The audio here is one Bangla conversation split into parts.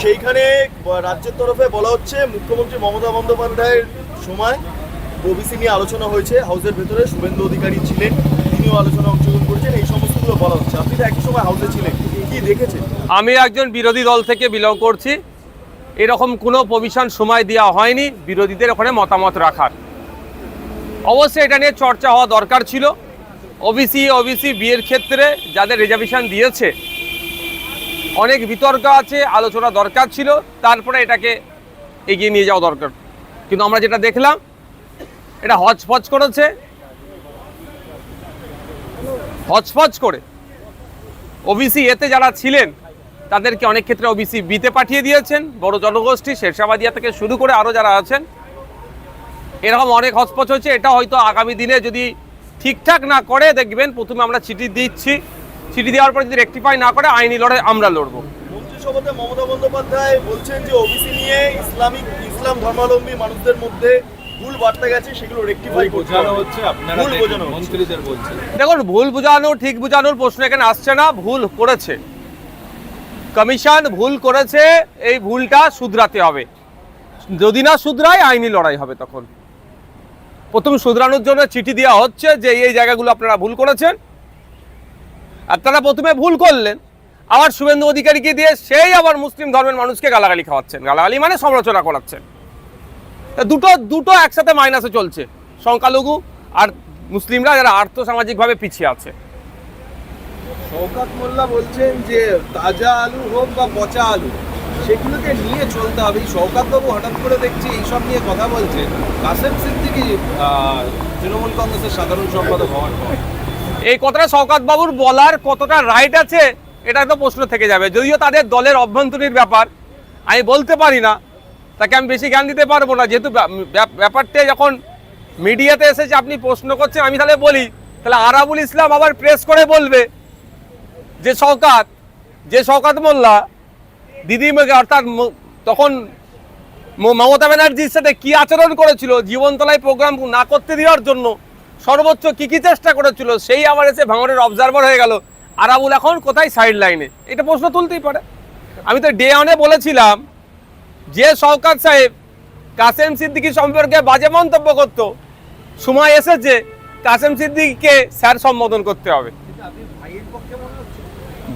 সেইখানে রাজ্যের তরফে বলা হচ্ছে মুখ্যমন্ত্রী মমতা বন্দ্যোপাধ্যায়ের সময় ওবিসি নিয়ে আলোচনা হয়েছে, হাউসের ভেতরে শুভেন্দু অধিকারী ছিলেন, তিনিও আলোচনা অংশগ্রহণ করেছেন, এই সমস্তগুলো বলা হচ্ছে। আপনি তো একই সময় হাউসে ছিলেন, কি দেখেছেন? আমি একজন বিরোধী দল থেকে বিলং করছি, এরকম কোনো প্রভিশন সময় দেওয়া হয়নি বিরোধীদের ওখানে মতামত রাখার। অবশ্যই এটা নিয়ে চর্চা হওয়া দরকার ছিল। ওবিসি বিয়ের ক্ষেত্রে যাদের রিজার্ভেশন দিয়েছে অনেক বিতর্ক আছে, আলোচনা দরকার ছিল, তারপরে এটাকে এগিয়ে নিয়ে যাওয়া দরকার। কিন্তু আমরা যেটা দেখলাম এটা হচপচ করেছে, হচপচ করে ওবিসি এতে যারা ছিলেন তাদেরকে অনেক ক্ষেত্রে ওবিসি বিতে পাঠিয়ে দিয়েছেন। বড় জনগোষ্ঠী শেরশাবাদিয়া থেকে শুরু করে আরও যারা আছেন, এরকম অনেক হচপচ হচ্ছে। এটা হয়তো আগামী দিনে যদি ঠিকঠাক না করে, দেখবেন প্রথমে আমরা চিঠি দিচ্ছি, চিঠি দেওয়ার পরে যদি রেকটিফাই না করে আইনি লড়াই আমরা লড়বো। মন্ত্রিসভাতে মমতা বন্দ্যোপাধ্যায় বলছেন যে ওবিসি নিয়ে ইসলাম ধর্মাবলম্বী মানুষদের মধ্যে ভুল বার্তা গেছে, সেগুলো রেকটিফাই বোঝানো হচ্ছে। আপনারা মন্ত্রীদের বলছেন, দেখুন ভুল বোঝানো ঠিক বোঝানোর প্রশ্ন এখানে আসছে না। ভুল করেছে কমিশন, ভুল করেছে, এই ভুলটা শুধরাতে হবে। যদি না শুধরায় আইনি লড়াই হবে। তখন প্রথম শুধরানোর জন্য চিঠি দেওয়া হচ্ছে যে এই জায়গাগুলো আপনারা ভুল করেছেন। আপনারা প্রথমে ভুল করলেন, আবার শুভেন্দু অধিকারীকে দিয়ে সেই আবার মুসলিম ধর্মের মানুষকে গালাগালি খাওয়াচ্ছেন। গালাগালি মানে সমালোচনা করাচ্ছেন। দুটো একসাথে মাইনাসে চলছে, সংখ্যালঘু আর মুসলিমরা যারা আর্থসামাজিকভাবে পিছিয়ে আছে। শওকত মোল্লা বলছেন যে তাজা আলু হোক বা পচা আলু, সেগুলোকে নিয়ে চলতে হবে। শওকত বাবু হঠাৎ করে দেখছি এইসব নিয়ে কথা বলছেন কাসেম সিদ্দিকী তৃণমূল কংগ্রেসের সাধারণ সম্পাদক হওয়ার পর। এই কথাটা শওকত বাবুর বলার কতটা রাইট আছে এটা তো প্রশ্ন থেকে যাবে। যদিও তাদের দলের অভ্যন্তরীণ ব্যাপার, আমি বলতে পারি না, তাকে আমি বেশি জ্ঞান দিতে পারবো না। যেহেতু ব্যাপারটা যখন মিডিয়াতে এসেছে আপনি প্রশ্ন করছেন, আমি তাহলে বলি, তাহলে আরাবুল ইসলাম আবার প্রেস করে বলবে যে শওকত মোল্লা দিদিমকে অর্থাৎ তখন মমতা ব্যানার্জির সাথে কি আচরণ করেছিল, জীবনতলায় প্রোগ্রাম না করতে দেওয়ার জন্য সর্বোচ্চ কি চেষ্টা করেছিল, সেই আবার এসে ভাঙড়ের অবজারভার হয়ে গেল। আরাবুল এখন কোথায় সাইড লাইনে, এটা প্রশ্ন তুলতেই পারে। আমি তো ডে ওয়ানে বলেছিলাম যে শওকত সাহেব কাসেম সিদ্দিকী সম্পর্কে বাজে মন্তব্য করত, সময় এসেছে কাসেম সিদ্দিকীকে স্যার সম্বোধন করতে হবে।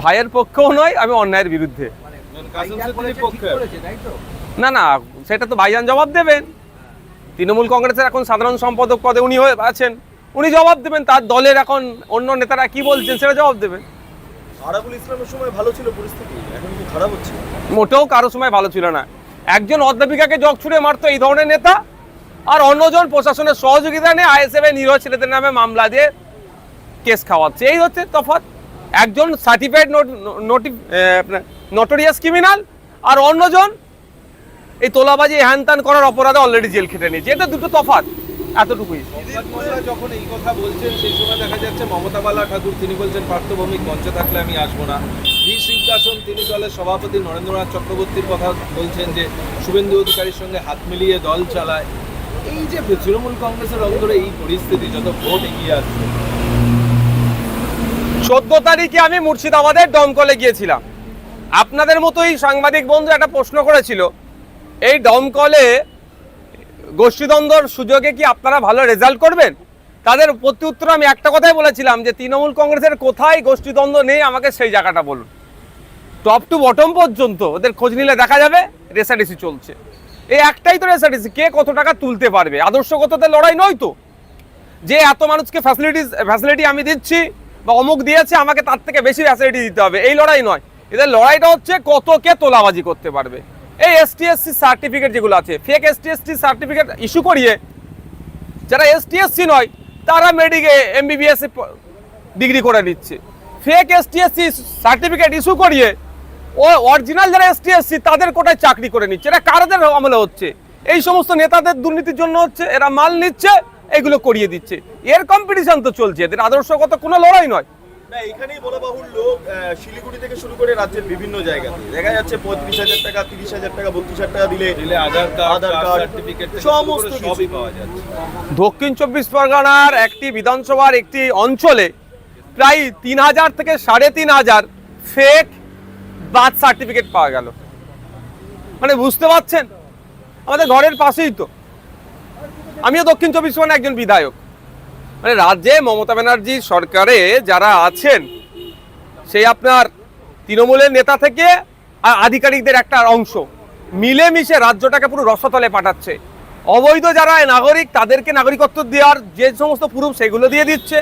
ভাইয়ের পক্ষেও নয়, আমি অন্যায়ের বিরুদ্ধে। না, সেটা তো ভাইজান জবাব দেবেন। তৃণমূল কংগ্রেসের এখন সাধারণ সম্পাদক পদে উনি হয়ে আছেন, উনি জবাব দেবেন। তার দলের এখন অন্য নেতারা কি বলছেন সেটা জবাব দেবেন। আরাবুল ইসলামের সময় ভালো ছিল পরিস্থিতি, এখন কি খারাপ হচ্ছে? মোটেও কারো সময় ভালো ছিল না। একজন অধ্যাপিকাকে জগ ছুড়ে মারতো এই ধরনের নেতা, আর অন্যজন প্রশাসনের সহযোগিতা নিয়ে আইএসএফ এর নিরীহ ছেলেদের নামে মামলা দিয়ে কেস খাওয়াচ্ছে। এই হচ্ছে তফাৎ। একজন সার্টিফাইড নটোরিয়াস ক্রিমিনাল, আর অন্যজন এই তোলাবাজি হ্যানত্যান করার অপরাধে অলরেডি জেল খেটে নিয়েছে। এটা দুটো তফাৎ, এতটুকুই। যখন এই কথা বলছেন সেই সময় দেখা যাচ্ছে মমতা বালা ঠাকুর তিনি বলছেন পার্থভৌমিক মঞ্চে থাকলে আমি আসবো না। ভি শিবদাসন তিনি দলের সভাপতি নরেন্দ্রনাথ চক্রবর্তীর কথা বলছেন যে শুভেন্দু অধিকারীর সঙ্গে হাত মিলিয়ে দল চালায়। এই যে তৃণমূল কংগ্রেসের অন্তরে এই পরিস্থিতি, যত ভোট এগিয়ে আসছে। 14 তারিখে আমি মুর্শিদাবাদের দমকলে গিয়েছিলাম। আপনাদের মতোই সাংবাদিক বন্ধু একটা প্রশ্ন করেছিল, এই দমকলে গোষ্ঠীদ্বন্দ্বর সুযোগে কি আপনারা ভালো রেজাল্ট করবেন? তাদের প্রত্যুত্তরে আমি একটা কথাই বলেছিলাম যে তৃণমূল কংগ্রেসের কোথায় গোষ্ঠীদ্বন্দ্ব নেই, আমাকে সেই জায়গাটা বলুন। টপ টু বটম পর্যন্ত ওদের খোঁজ নিলে দেখা যাবে রেসারেসি চলছে। এই একটাই তো রেসারেসি, কে কত টাকা তুলতে পারবে। আদর্শগতদের লড়াই নয় তো, যে এত মানুষকে ফ্যাসিলিটি আমি দিচ্ছি বা অমুক দিয়েছে আমাকে তার থেকে বেশি ফ্যাসিলিটি দিতে হবে, এই লড়াই নয়। এদের লড়াইটা হচ্ছে কত কে তোলাবাজি করতে পারবে। এই এসটিএসসি সার্টিফিকেট যেগুলো আছে, ফেক এসটিএসসি সার্টিফিকেট ইস্যু করিয়ে যারা এসটিএসসি নয় তারা এমবিবিএস ডিগ্রি করে নিচ্ছে। ফেক এসটিএসসি সার্টিফিকেট ইস্যু করিয়ে ও অরিজিনাল যারা এসটিএসসি তাদের কোটায় চাকরি করে নিচ্ছে। এটা কারদের আমলে হচ্ছে? এই সমস্ত নেতাদের দুর্নীতির জন্য হচ্ছে। এরা মাল নিচ্ছে, এগুলো করিয়ে দিচ্ছে। এর কম্পিটিশন তো চলছে, এদের আদর্শগত কোনো লড়াই নয়। না, এখানেই বলা বাহুল্য, শিলিগুড়ি থেকে শুরু করে রাজ্যের বিভিন্ন জায়গাতে দেখা যাচ্ছে 35,000 টাকা, 30,000 টাকা, 32,000 টাকা দিলে আধার কার্ড সার্টিফিকেট সমস্ত সবই পাওয়া যাচ্ছে। দক্ষিণ 24 পরগনার একটি বিধানসভার একটি অঞ্চলে প্রায় 3,000 থেকে 3,500 ফেক বার্থ সার্টিফিকেট পাওয়া গেল। মানে বুঝতে পারছেন, আমাদের ঘরের পাশেই তো। আমিও দক্ষিণ চব্বিশ পরগনার একজন বিধায়ক। মানে রাজ্যে মমতা ব্যানার্জির সরকারে যারা আছেন, সেই আপনার তৃণমূলের নেতা থেকে আর আধিকারিকদের একটা অংশ মিলেমিশে রাজ্যটাকে পুরো রসতলে পাঠাচ্ছে। অবৈধ যারা নাগরিক তাদেরকে নাগরিকত্ব দেওয়ার যে সমস্ত প্রুফ সেগুলো দিয়ে দিচ্ছে।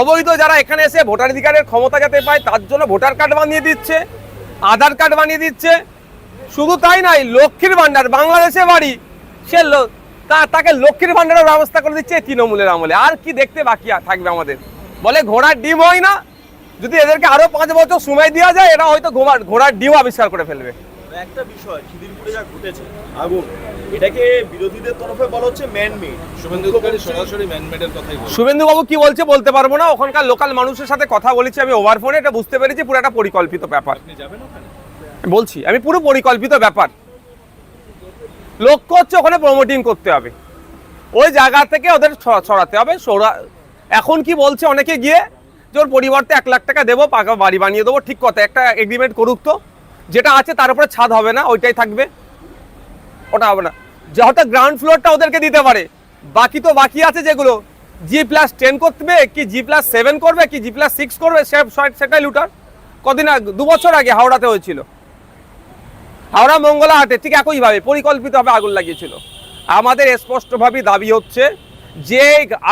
অবৈধ যারা এখানে এসে ভোটাধিকারের ক্ষমতা যাতে পায় তার জন্য ভোটার কার্ড বানিয়ে দিচ্ছে, আধার কার্ড বানিয়ে দিচ্ছে। শুধু তাই নয়, লক্ষ্মীর ভান্ডার, বাংলাদেশে বাড়ি, সে তাকে লক্ষ্মীর ভান্ডারের ব্যবস্থা করে দিচ্ছে তৃণমূলের আমলে। আর কি দেখতে বাকি থাকবে আমাদের? বলে ঘোড়ার ডিম হয় না, যদি এদেরকে আরো 5 বছর সময় দেওয়া যায় এরা হয়তো ঘোড়ার ডিম আবিষ্কার করে ফেলবে। একটা বিষয়, খিদিরপুরে যা ঘটেছে আগুন, এটাকে বিরোধীদের তরফে বলা হচ্ছে ম্যান মেড। শুভেন্দু অধিকারী সরাসরি ম্যানমেডের কথাই বলছেন। শুভেন্দুবাবু কি বলছে বলতে পারবো না, ওখানকার লোকাল মানুষের সাথে কথা বলেছি আমি ওভার ফোনে, এটা বুঝতে পেরেছি পুরো একটা পরিকল্পিত ব্যাপার। আপনি যাবেন ওখানে? বলছি আমি পুরো পরিকল্পিত ব্যাপার। লক্ষ্য হচ্ছে ওখানে প্রমোটিং করতে হবে, ওই জায়গা থেকে ওদের ছড়াতে হবে। এখন কি বলছে অনেকে গিয়ে যে ওর পরিবর্তে 1 লাখ টাকা দেবো, পাকা বাড়ি বানিয়ে দেবো। ঠিক কথা, একটা এগ্রিমেন্ট করুক তো, যেটা আছে তার উপরে ছাদ হবে না, ওইটাই থাকবে, ওটা হবে না। যে হয়তো গ্রাউন্ড ফ্লোরটা ওদেরকে দিতে পারে, বাকি তো বাকি আছে যেগুলো G+10 করবে কি G+7 করবে কি G+6 করবে, সেটাই লুটার। কদিন আগে 2 বছর আগে হাওড়াতে হয়েছিল, হাওড়া মঙ্গলাহাটে ঠিক একইভাবে পরিকল্পিতভাবে আগুন লাগিয়েছিল। আমাদের স্পষ্টভাবে দাবি হচ্ছে যে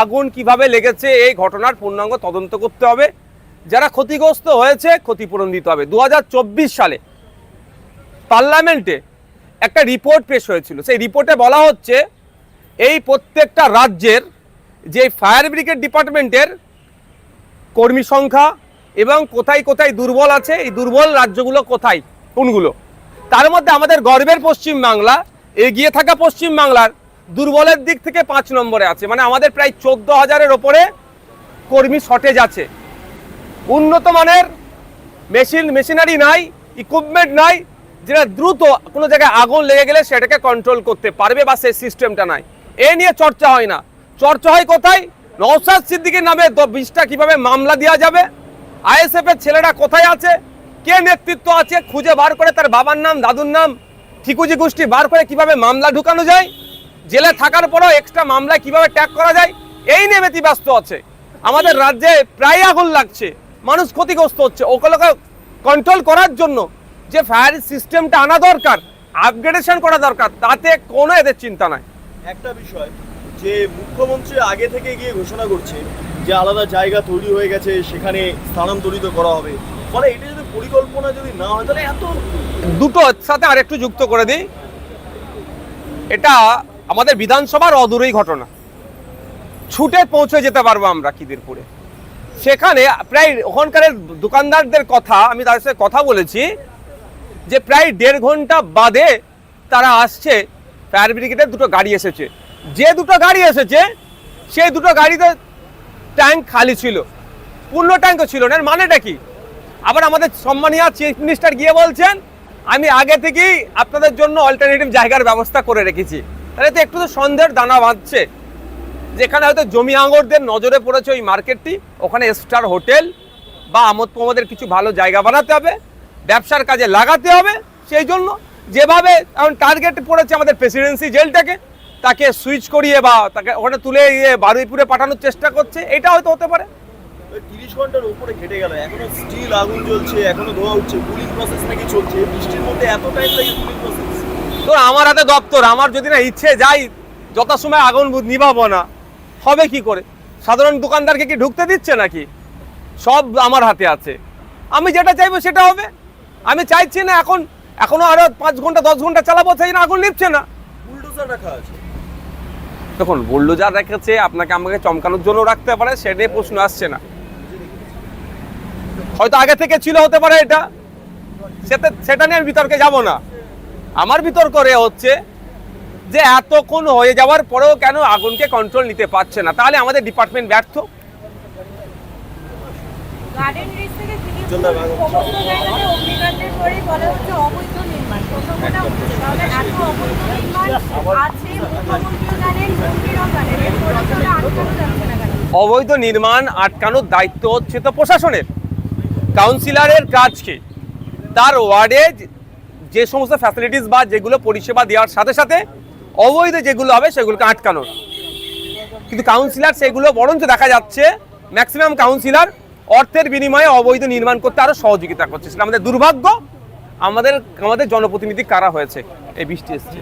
আগুন কিভাবে লেগেছে এই ঘটনার পূর্ণাঙ্গ তদন্ত করতে হবে, যারা ক্ষতিগ্রস্ত হয়েছে ক্ষতিপূরণ দিতে হবে। 2024 সালে পার্লামেন্টে একটা রিপোর্ট পেশ হয়েছিল, সেই রিপোর্টে বলা হচ্ছে এই প্রত্যেকটা রাজ্যের যে ফায়ার ব্রিগেড ডিপার্টমেন্টের কর্মী সংখ্যা এবং কোথায় কোথায় দুর্বল আছে, এই দুর্বল রাজ্যগুলো কোথায় কোনগুলো। তার মধ্যে আমাদের গর্বের পশ্চিমবাংলা, এগিয়ে থাকা পশ্চিমবাংলার দুর্বলের দিক থেকে 5 নম্বরে আছে। মানে আমাদের প্রায় 14,000-এর ওপরে কর্মী শর্টেজ আছে। উন্নত মানের মেশিনারি নাই, ইকুইপমেন্ট নাই, যেটা দ্রুত কোনো জায়গায় আগুন লেগে গেলে সেটাকে কন্ট্রোল করতে পারবে, বা সেই সিস্টেমটা নাই। এ নিয়ে চর্চা হয় না, চর্চা হয় কোথায়? নওশাদ সিদ্দিকীর নামে 20টা কিভাবে মামলা দেওয়া যাবে, আইএসএফ এর ছেলেরা কোথায় আছে, কে নেতৃত্ব আছে খুঁজে বার করে তার বাবার নাম দাদুর নাম ঠিকুজি গোষ্ঠী বার করে কিভাবে মামলা ঢুকানো যায়, জেলে থাকার পরও এক্সট্রা মামলায় কিভাবে ট্যাগ করা যায়, এই নিয়ে ব্যতিব্যস্ত আছে। আমাদের রাজ্যে প্রায় আগুন লাগছে, মানুষ ক্ষতিগ্রস্ত হচ্ছে। ওগুলোকে কন্ট্রোল করার জন্য যে ফায়ার সিস্টেমটা আনা দরকার, আপগ্রেডেশন করা দরকার, তাতে কোনো এদের চিন্তা নাই। একটা বিষয়, যে মুখ্যমন্ত্রী আগে থেকে গিয়ে ঘোষণা করছে যে আলাদা জায়গা তৈরি হয়ে গেছে, সেখানে স্থানান্তরিত করা হবে, ফলে এটা যদি পরিকল্পনা যদি না হয় তাহলে এত দুটোর সাথে আরেকটু যুক্ত করে দিই, এটা আমাদের বিধানসভার অদূরেই ঘটনা। ছুটে পৌঁছে যেতে পারবো আমরা খিদিরপুরে। সেখানে প্রায় ওখানকার দোকানদারদের কথা, আমি তাদের সাথে কথা বলেছি, যে প্রায় 1.5 ঘন্টা বাদে তারা আসছে। ফায়ার ব্রিগেডের 2টো গাড়ি এসেছে, যে 2টো গাড়ি এসেছে সেই 2টো গাড়িতে ট্যাঙ্ক খালি ছিল, পূর্ণ ট্যাঙ্কও ছিল না। মানেটা কি? আবার আমাদের সম্মানীয় চিফ মিনিস্টার গিয়ে বলছেন আমি আগে থেকেই আপনাদের জন্য অল্টারনেটিভ জায়গার ব্যবস্থা করে রেখেছি। তাহলে তো একটু তো সন্দেহের দানা বাঁধছে, যেখানে হয়তো জমি আঙরদের নজরে পড়েছে ওই মার্কেটটি, ওখানে স্টার হোটেল বা আমোদ প্রমোদের কিছু ভালো জায়গা বানাতে হবে, ব্যবসার কাজে লাগাতে হবে। সেই জন্য যেভাবে এখন টার্গেট পড়েছে আমাদের প্রেসিডেন্সি জেলটাকে, তাকে সুইচ করিয়ে বা তাকে ওখানে তুলে বারুইপুরে পাঠানোর চেষ্টা করছে, এটা হয়তো হতে পারে। 30 ঘন্টার উপরে কেটে গেল, এখনো স্টিল আগুন জ্বলছে, এখনো ধোঁয়া উঠছে, কুলিং প্রসেস নাকি চলছে। বৃষ্টির মধ্যে এত টাইম লাগে কুলিং প্রসেস? তো আমার হাতে দপ্তর, আমার যদি না ইচ্ছে যাই যথাসময় আগুন নিভাবো না, হবে কি করে? সাধারণ দোকানদারকে কি ঢুকতে দিচ্ছে নাকি? সব আমার হাতে আছে, আমি যেটা চাইবো সেটা হবে। আমি চাইছি না এখনো আরো 5 ঘন্টা 10 ঘন্টা চালাবো, সেই না আগুন নিচ্ছে না। বুলডোজার রাখা আছে, দেখুন বুলডোজার রেখেছে, আপনাকে আমাকে চমকানোর জন্য রাখতে পারে, সেটাই প্রশ্ন আসছে না। হয়তো আগে থেকে ছিল, হতে পারে এটা, সেটা নিয়ে আমি বিতর্কে যাব না। আমার বিতর্ক হচ্ছে যে এতক্ষণ হয়ে যাওয়ার পরেও কেন আগুনকে কন্ট্রোল নিতে পারছে না, তাহলে আমাদের ডিপার্টমেন্ট ব্যর্থ। গার্ডেন রিচ থেকে সমস্ত জায়গাতে অগ্নিকাণ্ডের পরেই বলা হচ্ছে অবৈধ নির্মাণ। প্রসঙ্গটা উঠছে, তাহলে এত অবৈধ নির্মাণ আছে, মুখ্যমন্ত্রীও জানেন, মন্ত্রীরাও জানেন, এর পরিচয় আটকানো যাচ্ছে না কেন? অবৈধ নির্মাণ আটকানোর দায়িত্ব হচ্ছে তো প্রশাসনের। কাউন্সিলরের কাজ কি? তার ওয়ার্ডে যে সমস্ত ফ্যাসিলিটিস বা যেগুলো পরিষেবা দেওয়ার সাথে সাথে অবৈধ যেগুলো হবে সেগুলোকে আটকানোর। কিন্তু কাউন্সিলর সেগুলো বরঞ্চ দেখা যাচ্ছে ম্যাক্সিমাম কাউন্সিলর অর্থের বিনিময়ে অবৈধ নির্মাণ করতে আরো সহযোগিতা করছে। সেটা আমাদের দুর্ভাগ্য। আমাদের জনপ্রতিনিধি কারা হয়েছে, এই বৃষ্টি এসছে।